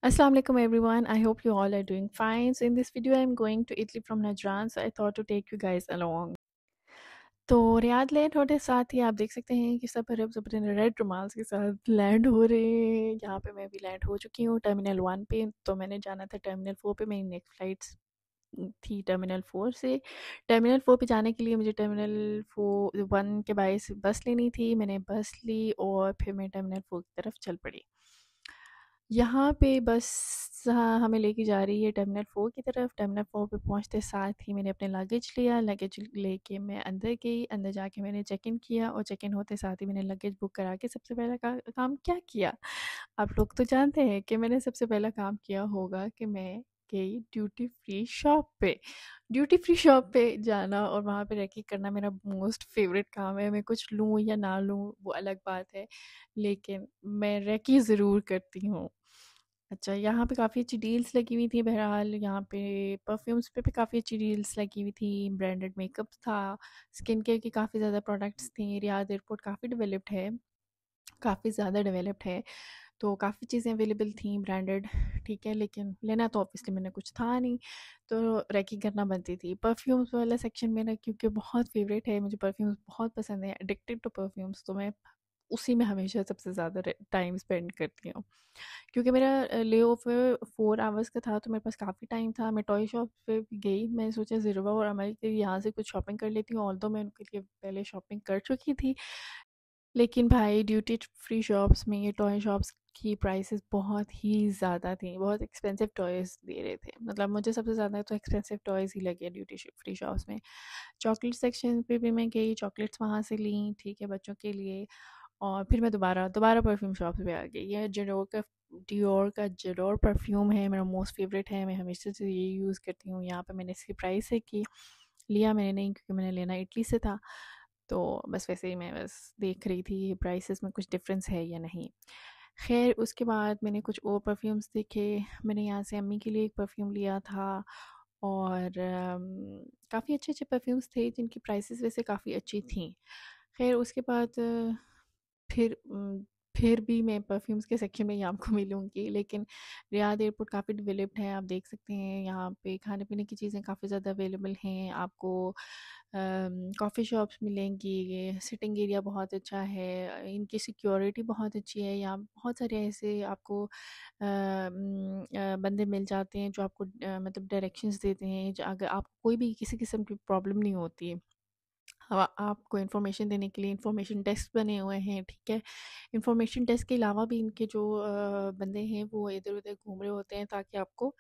Assalamu alaikum everyone. I hope you all are doing fine. So in this video I'm going to Italy from Najran, so I thought to take you guys along. तो Riyadh land होने साथ ही आप देख सकते हैं कि सब अरब अपने रेड रुमाल्स के साथ लैंड हो रहे हैं। यहाँ पे मैं भी लैंड हो चुकी हूँ टर्मिनल 1 पे। तो मैंने जाना था टर्मिनल 4 पे। मेरी नेक्स्ट फ्लाइट्स थी टर्मिनल 4 से। टर्मिनल 4 पे जाने के लिए मुझे टर्मिनल 1 के बायस बस लेनी थी। मैंने बस ली और फिर मैं टर्मिनल 4 की तरफ चल पड़ी। यहाँ पे बस हमें लेके जा रही है टर्मिनल 4 की तरफ। टर्मिनल 4 पे पहुँचते साथ ही मैंने अपने लगेज लिया। लगेज लेके मैं अंदर गई। अंदर जाके मैंने चेक इन किया और चेक इन होते साथ ही मैंने लगेज बुक करा के सबसे पहला काम क्या किया? आप लोग तो जानते हैं कि मैंने सबसे पहला काम किया होगा कि मैं गई ड्यूटी फ्री शॉप पे। ड्यूटी फ्री शॉप पे जाना और वहाँ पे रेकी करना मेरा मोस्ट फेवरेट काम है। मैं कुछ लूँ या ना लूँ वो अलग बात है, लेकिन मैं रेकी ज़रूर करती हूँ। अच्छा, यहाँ पे काफ़ी अच्छी डील्स लगी हुई थी। बहरहाल यहाँ पे परफ्यूम्स पे भी काफ़ी अच्छी डील्स लगी हुई थी। ब्रांडेड मेकअप था, स्किन केयर की काफ़ी ज़्यादा प्रोडक्ट्स थी। रियाद एयरपोर्ट काफ़ी डेवलप्ड है, काफ़ी ज़्यादा डेवलप्ड है, तो काफ़ी चीज़ें अवेलेबल थी ब्रांडेड। ठीक है, लेकिन लेना तो ऑब्वियसली मैंने कुछ था नहीं, तो रैकिंग करना बनती थी। परफ्यूम्स वाला सेक्शन मेरा क्योंकि बहुत फेवरेट है, मुझे परफ्यूम्स बहुत पसंद है, एडिक्टेड टू परफ्यूम्स, तो मैं उसी में हमेशा सबसे ज़्यादा टाइम स्पेंड करती हूँ। क्योंकि मेरा ले ओवर 4 आवर्स का था, तो मेरे पास काफ़ी टाइम था। मैं टॉय शॉप पे भी गई। मैंने सोचा ज़ीरवा और अमल के लिए यहाँ से कुछ शॉपिंग कर लेती हूँ, ऑल्दो मैं उनके लिए पहले शॉपिंग कर चुकी थी। लेकिन भाई ड्यूटी फ्री शॉप्स में ये टॉय शॉप्स की प्राइसेस बहुत ही ज़्यादा थी, बहुत एक्सपेंसिव टॉयज़ दे रहे थे। मतलब मुझे सबसे ज़्यादा तो एक्सपेंसिव टॉयज़ ही लगे ड्यूटी फ्री शॉप्स में। चॉकलेट सेक्शन पे भी मैं गई, चॉकलेट्स वहाँ से ली, ठीक है, बच्चों के लिए। और फिर मैं दोबारा दोबारा परफ्यूम शॉप्स पे आ गई। ये डियोर का परफ्यूम है, मेरा मोस्ट फेवरेट है। मैं हमेशा से ये यूज़ करती हूँ। यहाँ पे मैंने इसकी प्राइस है कि लिया मैंने नहीं, क्योंकि मैंने लेना इटली से था, तो बस वैसे ही मैं बस देख रही थी प्राइसेस में कुछ डिफरेंस है या नहीं। खैर उसके बाद मैंने कुछ और परफ्यूम्स देखे। मैंने यहाँ से अम्मी के लिए एक परफ्यूम लिया था, और काफ़ी अच्छे अच्छे परफ्यूम्स थे जिनकी प्राइसेस वैसे काफ़ी अच्छी थी। खैर उसके बाद फिर फिर भी मैं परफ्यूम्स के सेक्शन में ही आपको मिलूँगी, लेकिन रियाद एयरपोर्ट काफ़ी डेवलप्ड है। आप देख सकते हैं यहाँ पे खाने पीने की चीज़ें काफ़ी ज़्यादा अवेलेबल हैं आपको। कॉफ़ी शॉप्स मिलेंगी, सिटिंग एरिया बहुत अच्छा है, इनकी सिक्योरिटी बहुत अच्छी है। यहाँ बहुत सारे ऐसे आपको बंदे मिल जाते हैं जो आपको मतलब डायरेक्शंस देते हैं। अगर आपको कोई भी किसी किस्म की प्रॉब्लम नहीं होती है, आपको इन्फॉर्मेशन देने के लिए इन्फॉर्मेशन डेस्क बने हुए हैं, ठीक है। इन्फॉर्मेशन डेस्क के अलावा भी इनके जो बंदे हैं वो इधर उधर घूम रहे होते हैं ताकि आपको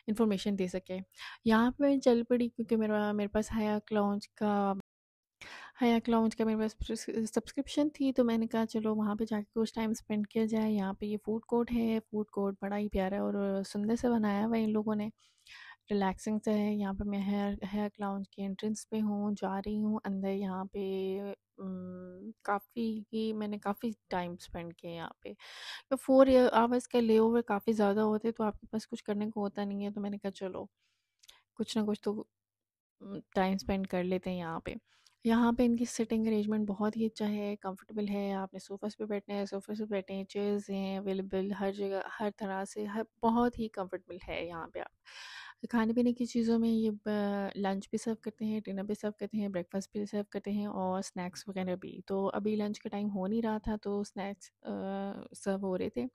इन्फॉर्मेशन दे सकें। यहाँ पे मैं चल पड़ी क्योंकि मेरे पास हयाक लाउंज का मेरे पास सब्सक्रिप्शन थी, तो मैंने कहा चलो वहाँ पे जाके कुछ टाइम स्पेंड किया जाए। यहाँ पे ये फूड कोर्ट है। फूड कोर्ट बड़ा ही प्यारा और सुंदर से बनाया हुआ है इन लोगों ने, रिलैक्सिंग सा है। यहाँ पे मैं हयाक लाउंज के एंट्रेंस पे हूँ, जा रही हूँ अंदर। यहाँ पे काफ़ी ही मैंने काफ़ी टाइम स्पेंड किया यहाँ पे। तो 4 आवर्स का ले ओवर काफ़ी ज़्यादा होते, तो आपके पास कुछ करने को होता नहीं है, तो मैंने कहा चलो कुछ ना कुछ तो टाइम स्पेंड कर लेते हैं यहाँ पे। यहाँ पे इनकी सिटिंग अरेंजमेंट बहुत ही अच्छा है, कंफर्टेबल है। आपने सोफ़ास पे बैठना है, सोफ़े पे बैठे हैं, चेयर्स हैं अवेलेबल हर जगह, हर तरह से, हर बहुत ही कंफर्टेबल है यहाँ पे। आप खाने पीने की चीज़ों में ये लंच भी सर्व करते हैं, डिनर भी सर्व करते हैं, ब्रेकफास्ट भी सर्व करते हैं और स्नैक्स वगैरह भी। तो अभी लंच का टाइम हो नहीं रहा था, तो स्नैक्स सर्व हो रहे थे।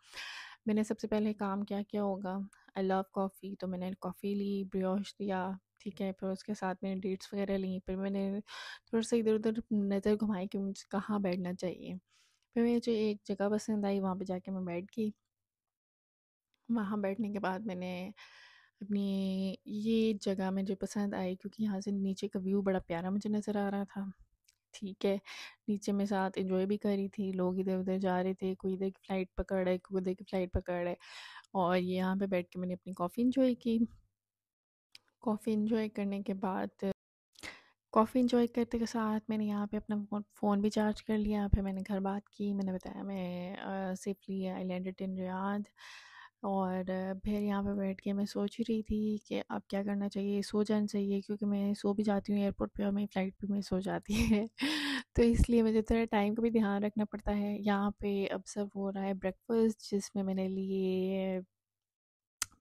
मैंने सबसे पहले काम क्या किया होगा, आई लव कॉफ़ी, तो मैंने कॉफ़ी ली, ब्रियोश लिया, ठीक है। फिर उसके साथ मैंने डेट्स वगैरह ली। फिर मैंने थोड़ा सा इधर उधर नज़र घुमाई कि मुझे कहाँ बैठना चाहिए। फिर मुझे एक जगह पसंद आई, वहाँ पे जाके मैं बैठ गई। वहाँ बैठने के बाद मैंने अपनी ये जगह मुझे पसंद आई क्योंकि यहाँ से नीचे का व्यू बड़ा प्यारा मुझे नज़र आ रहा था, ठीक है। नीचे मैं साथ एंजॉय भी कर रही थी, लोग इधर उधर जा रहे थे, कोई इधर की फ़्लाइट पकड़ रहा है, कोई उधर की फ़्लाइट पकड़ रहा है। और ये यहाँ पे बैठ के मैंने अपनी कॉफ़ी इंजॉय की। कॉफ़ी इंजॉय करने के बाद कॉफ़ी इंजॉय करते के साथ मैंने यहाँ पे अपना फ़ोन भी चार्ज कर लिया। फिर मैंने घर बात की, मैंने बताया मैं safely I landed in Riyadh. और फिर यहाँ पे बैठ के मैं सोच ही रही थी कि अब क्या करना चाहिए, सो जाना चाहिए, क्योंकि मैं सो भी जाती हूँ एयरपोर्ट पे और मेरी फ़्लाइट पे मैं सो जाती है तो इसलिए मुझे थोड़ा टाइम का भी ध्यान रखना पड़ता है। यहाँ पे अब सर्व हो रहा है ब्रेकफास्ट, जिसमें मैंने लिए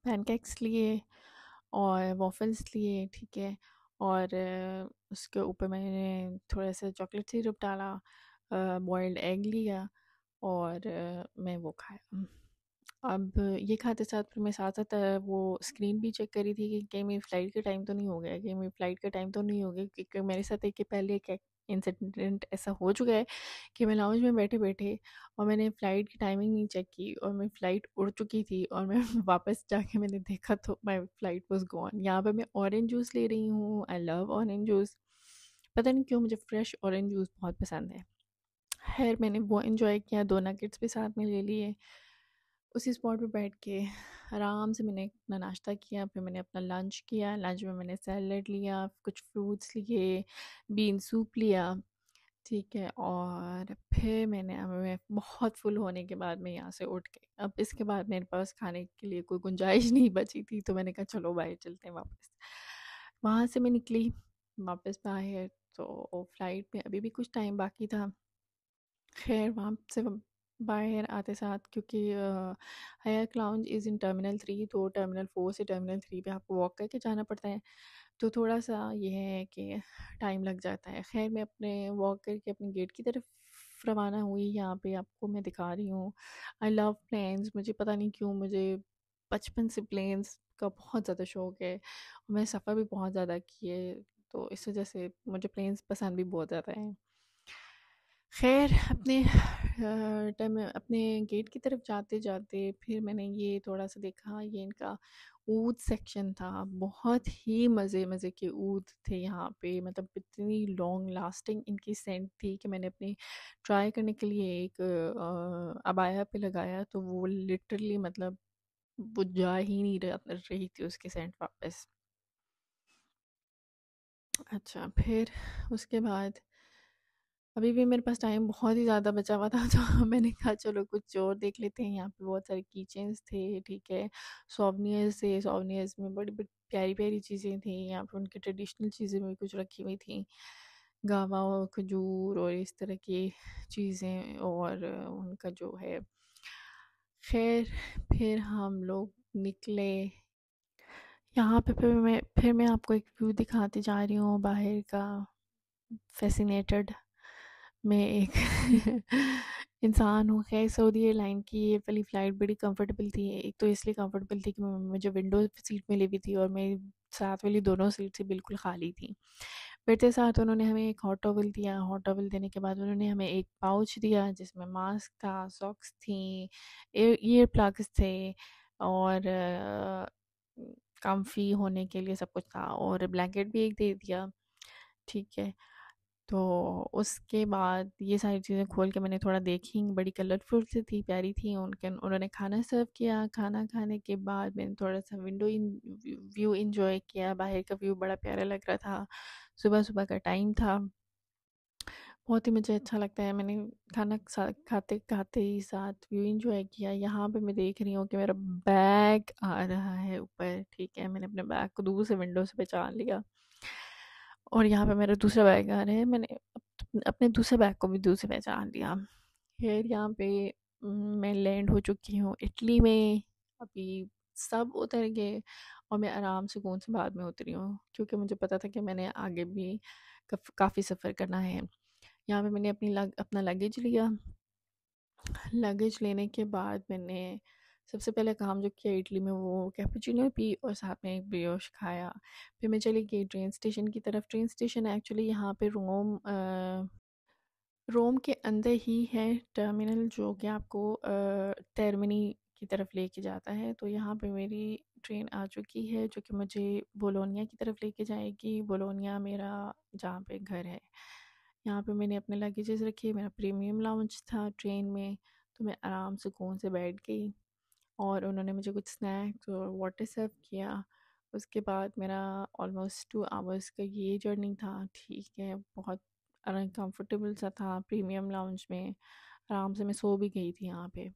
पैनकेक्स लिए और वॉफ़ल्स लिए, ठीक है। और उसके ऊपर मैंने थोड़ा सा चॉकलेट सिरप डाला, बॉइल्ड एग लिया और मैं वो खाया। अब ये खाते साथ फिर मैं साथ-साथ वो स्क्रीन भी चेक करी थी कि कहीं मेरी फ़्लाइट का टाइम तो नहीं हो गया, कहीं मेरी फ़्लाइट का टाइम तो नहीं हो गया, क्योंकि मेरे साथ एक पहले एक इंसिडेंट ऐसा हो चुका है कि मैं लाउंज में बैठे-बैठे और मैंने फ़्लाइट की टाइमिंग नहीं चेक की और मेरी फ़्लाइट उड़ चुकी थी और मैं वापस जाके मैंने देखा तो माय फ़्लाइट वाज़ गॉन। यहाँ पे मैं ऑरेंज जूस ले रही हूँ, आई लव ऑरेंज जूस। पता नहीं क्यों मुझे फ्रेश ऑरेंज जूस बहुत पसंद है। ख़ैर मैंने वो एन्जॉय किया, 2 नगेट्स भी साथ में ले लिए। उसी स्पॉट पे बैठ के आराम से मैंने अपना नाश्ता किया, फिर मैंने अपना लंच किया। लंच में मैंने सैलेड लिया, कुछ फ्रूट्स लिए, बीन सूप लिया, ठीक है। और फिर मैं बहुत फुल होने के बाद मैं यहाँ से उठ के, अब इसके बाद मेरे पास खाने के लिए कोई गुंजाइश नहीं बची थी, तो मैंने कहा चलो बाहर चलते हैं वापस। वहाँ से मैं निकली वापस बाहर, तो फ्लाइट में अभी भी कुछ टाइम बाकी था। खैर वहाँ से बाहर आते साथ, क्योंकि हयात लाउंज इज़ इन टर्मिनल 3, तो टर्मिनल 4 से टर्मिनल 3 पे आपको वॉक करके जाना पड़ता है, तो थोड़ा सा ये है कि टाइम लग जाता है। खैर मैं अपने वॉक करके अपने गेट की तरफ रवाना हुई। यहाँ पे आपको मैं दिखा रही हूँ, आई लव प्लेन्स। मुझे पता नहीं क्यों, मुझे बचपन से प्लेन्स का बहुत ज़्यादा शौक है, और मैंने सफ़र भी बहुत ज़्यादा किए, तो इस वजह से मुझे प्लेन्स पसंद भी बहुत ज़्यादा है। खैर अपने गेट की तरफ जाते-जाते फिर मैंने ये थोड़ा-सा देखा, ये इनका ऊद सेक्शन था। बहुत ही मज़े-मज़े के ऊद थे यहाँ पे, मतलब इतनी लॉन्ग लास्टिंग इनकी सेंट थी कि मैंने अपनी ट्राई करने के लिए एक अबाया पे लगाया, तो वो लिटरली मतलब वो जा ही नहीं रही थी उसकी सेंट वापस। अच्छा, फिर उसके बाद अभी भी मेरे पास टाइम बहुत ही ज़्यादा बचा हुआ था, तो मैंने कहा चलो कुछ और देख लेते हैं। यहाँ पे बहुत सारे की चेन्स थे, ठीक है, सोवेनिर्स थे। सोवेनिर्स में बड़ी बड़ी प्यारी प्यारी चीज़ें थी। यहाँ पे उनकी ट्रेडिशनल चीज़ें भी कुछ रखी हुई थी, गावा और खजूर और इस तरह की चीज़ें, और उनका जो है। खैर फिर हम लोग निकले। यहाँ पे फिर मैं आपको एक व्यू दिखाती जा रही हूँ बाहर का। फ़ैसिनेटेड मैं एक इंसान हूँ। ख़ैर सऊदी एयरलाइन की ये वाली फ़्लाइट बड़ी कंफर्टेबल थी। एक तो इसलिए कंफर्टेबल थी कि मुझे विंडो सीट मिली हुई थी और मेरी साथ वाली दोनों सीट्स बिल्कुल खाली थी। बैठते साथ उन्होंने हमें एक हॉट टॉवल दिया। हॉट टॉवल देने के बाद उन्होंने हमें एक पाउच दिया जिसमें मास्क था, सॉक्स थी, ईयर प्लग्स थे, और कम्फ़ी होने के लिए सब कुछ था, और ब्लैंकेट भी एक दे दिया, ठीक है। तो उसके बाद ये सारी चीज़ें खोल के मैंने थोड़ा देखी, बड़ी कलरफुल सी थी, प्यारी थी। उन्होंने खाना सर्व किया। खाना खाने के बाद मैंने थोड़ा-सा व्यू एन्जॉय किया। बाहर का व्यू बड़ा प्यारा लग रहा था। सुबह-सुबह का टाइम था। बहुत ही मुझे अच्छा लगता है। मैंने खाना खाते-खाते ही साथ व्यू एन्जॉय किया। यहाँ पे मैं देख रही हूँ कि मेरा बैग आ रहा है ऊपर, ठीक है। मैंने अपने बैग को दूर से विंडो से पहचान लिया, और यहाँ पे मेरा दूसरा बैग आ रहा है। मैंने अपने दूसरे बैग को भी दूर से पहचान लिया। फिर यहाँ पे मैं लैंड हो चुकी हूँ इटली में। अभी सब उतर गए और मैं आराम से सुकून से बाद में उतरी हूँ, क्योंकि मुझे पता था कि मैंने आगे भी काफ़ी सफ़र करना है। यहाँ पे मैंने अपना लगेज लिया। लगेज लेने के बाद मैंने सबसे पहले काम जो किया इटली में, वो कैपुचिनो पी और साथ में एक ब्रियोश खाया। फिर मैं चली गई ट्रेन स्टेशन की तरफ। ट्रेन स्टेशन एक्चुअली यहाँ पे रोम के अंदर ही है टर्मिनल, जो कि आपको टर्मिनी की तरफ लेके जाता है। तो यहाँ पे मेरी ट्रेन आ चुकी है, जो कि मुझे बोलोनिया की तरफ लेके जाएगी। बोलोनिया मेरा जहाँ पे घर है। यहाँ पे मैंने अपने लगेजेस रखे। मेरा प्रीमियम लाउंज था ट्रेन में, तो मैं आराम सुकून से बैठ गई, और उन्होंने मुझे कुछ स्नैक्स और वाटर सर्व किया। उसके बाद मेरा ऑलमोस्ट 2 आवर्स का ये जर्नी था, ठीक है। बहुत अनकम्फर्टेबल सा था प्रीमियम लाउंज में। आराम से मैं सो भी गई थी यहाँ पे।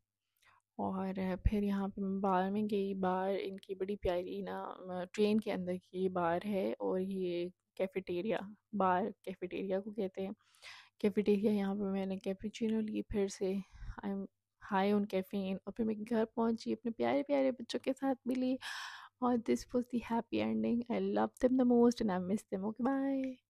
और फिर यहाँ पे मैं बार में गई। बार इनकी बड़ी प्यारी ना, ट्रेन के अंदर की बार है, और ये कैफेटेरिया, बार कैफेटेरिया को कहते हैं। कैफेटेरिया, यहाँ पे मैंने कैपुचिनो ली फिर से। I am high on caffeine और फिर मैं घर पहुंची, अपने प्यारे-प्यारे बच्चों के साथ मिली और this was the happy ending. I love them the most and I miss them. Okay bye.